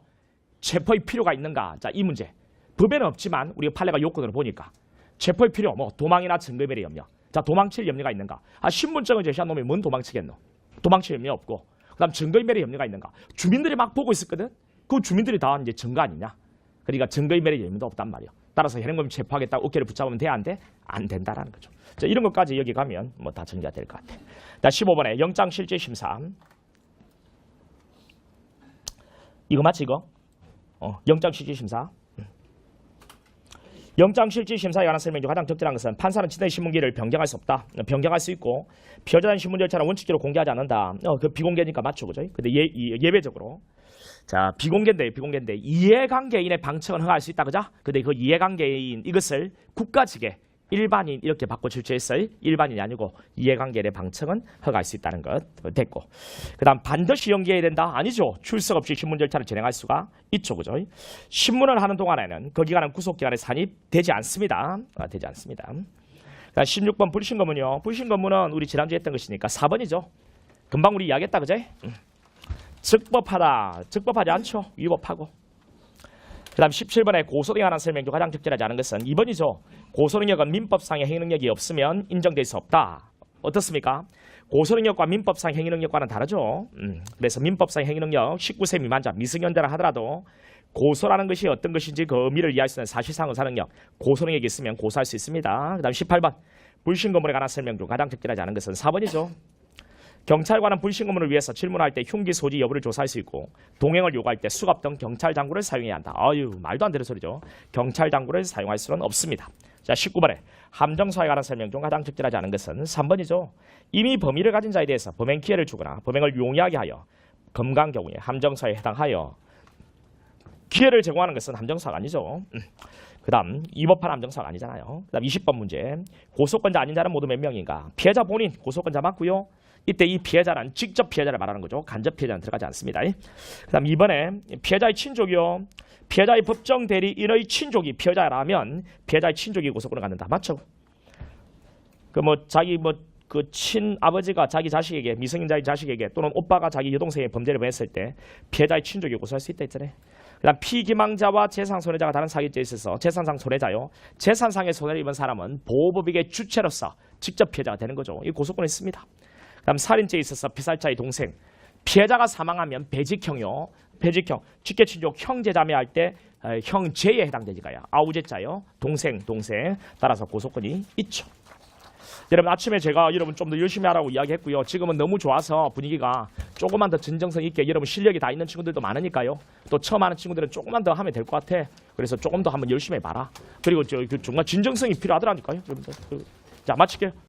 체포의 필요가 있는가? 자, 이 문제. 법에는 없지만 우리가 판례가 요건으로 보니까 체포의 필요, 뭐 도망이나 증거인멸의 염려. 자, 도망칠 염려가 있는가? 신분증을 제시한 놈이 뭔 도망치겠노? 도망칠 염려 없고. 그다음 증거인멸의 염려가 있는가? 주민들이 막 보고 있었거든. 그 주민들이 다 이제 증거 아니냐? 그러니까 증거인멸의 염려도 없단 말이야. 따라서 현행범 체포하겠다고 어깨를 붙잡으면 돼, 안 돼? 안 된다라는 거죠. 자, 이런 것까지 여기 가면 뭐 다 정리가 될 것 같아. 자, 15번에 영장실질심사. 이거 맞지 이거? 영장실질심사. 영장실질심사에 관한 설명 중 가장 적절한 것은 판사는 지도의 신문기를 변경할 수 없다. 변경할 수 있고 피해자의 신문 절차는 원칙적으로 공개하지 않는다. 그 비공개니까 맞죠, 그죠? 근데 예외적으로 자, 비공개인데 이해관계인의 방청은 허가할 수 있다, 그죠? 근데 그 이해관계인 이것을 국가 측에 일반인 이렇게 바꿔 출제했어요. 일반인이 아니고 이해관계인의 방청은 허가할 수 있다는 것 됐고, 그다음 반드시 연기해야 된다? 아니죠. 출석 없이 신문 절차를 진행할 수가 있죠, 그죠? 신문을 하는 동안에는 그 기간은 구속기간에 산입되지 않습니다. 되지 않습니다. 16번 불신검문이요. 불신검문은 우리 지난주에 했던 것이니까 4번이죠. 금방 우리 이야기했다, 그죠? 즉법하다. 즉법하지 않죠. 위법하고. 그 다음 17번에 고소등에 관한 설명 중 가장 적절하지 않은 것은 2번이죠. 고소능력은 민법상의 행위능력이 없으면 인정될 수 없다. 어떻습니까? 고소능력과 민법상 행위능력과는 다르죠. 그래서 민법상 행위능력 19세 미만자 미성년자라 하더라도 고소라는 것이 어떤 것인지 그 의미를 이해할 수 있는 사실상 의사능력, 고소능력이 있으면 고소할 수 있습니다. 그 다음 18번 불신검문에 관한 설명 중 가장 적절하지 않은 것은 4번이죠. 경찰관은 불신검문을 위해서 질문할 때 흉기 소지 여부를 조사할 수 있고 동행을 요구할 때 수갑 등 경찰 장구를 사용해야 한다. 아유, 말도 안 되는 소리죠. 경찰 장구를 사용할 수는 없습니다. 자, 19번에 함정사에 관한 설명 중 가장 적절하지 않은 것은 3번이죠. 이미 범위를 가진 자에 대해서 범행 기회를 주거나 범행을 용이하게 하여 검거한 경우에 함정사에 해당하여 기회를 제공하는 것은 함정사가 아니죠. 그 다음 위법한 함정사가 아니잖아요. 그 다음 20번 문제. 고소권자 아닌 자는 모두 몇 명인가? 피해자 본인 고소권자 맞고요. 이때 이 피해자는 직접 피해자를 말하는 거죠. 간접 피해자는 들어가지 않습니다. 그 다음 2번에 피해자의 친족이요. 피해자의 법정 대리인의 친족이 피해자라면 피해자의 친족이 고소권을 갖는다. 맞죠? 자기 그 친아버지가 자기 자식에게, 미성년자의 자식에게 또는 오빠가 자기 여동생의 범죄를 범했을 때 피해자의 친족이 고소할 수 있다 했잖아요. 그 다음 피기망자와 재산 손해자가 다른 사기죄에 있어서 재산상 손해자요. 재산상의 손해를 입은 사람은 보호법익의 주체로서 직접 피해자가 되는 거죠. 이 고소권이 있습니다. 그 다음 살인죄에 있어서 피살자의 동생, 피해자가 사망하면 배직형이요. 배직형, 직계친족 형제자매할 때 형제에 해당되니까요. 아우제자요. 동생. 따라서 고소권이 있죠. 여러분 아침에 제가 여러분 좀 더 열심히 하라고 이야기했고요. 지금은 너무 좋아서 분위기가 조금만 더 진정성 있게, 여러분 실력이 다 있는 친구들도 많으니까요. 또 처음 하는 친구들은 조금만 더 하면 될 것 같아. 그래서 조금 더 한번 열심히 해봐라. 그리고 정말 진정성이 필요하더라니까요. 자, 마칠게요.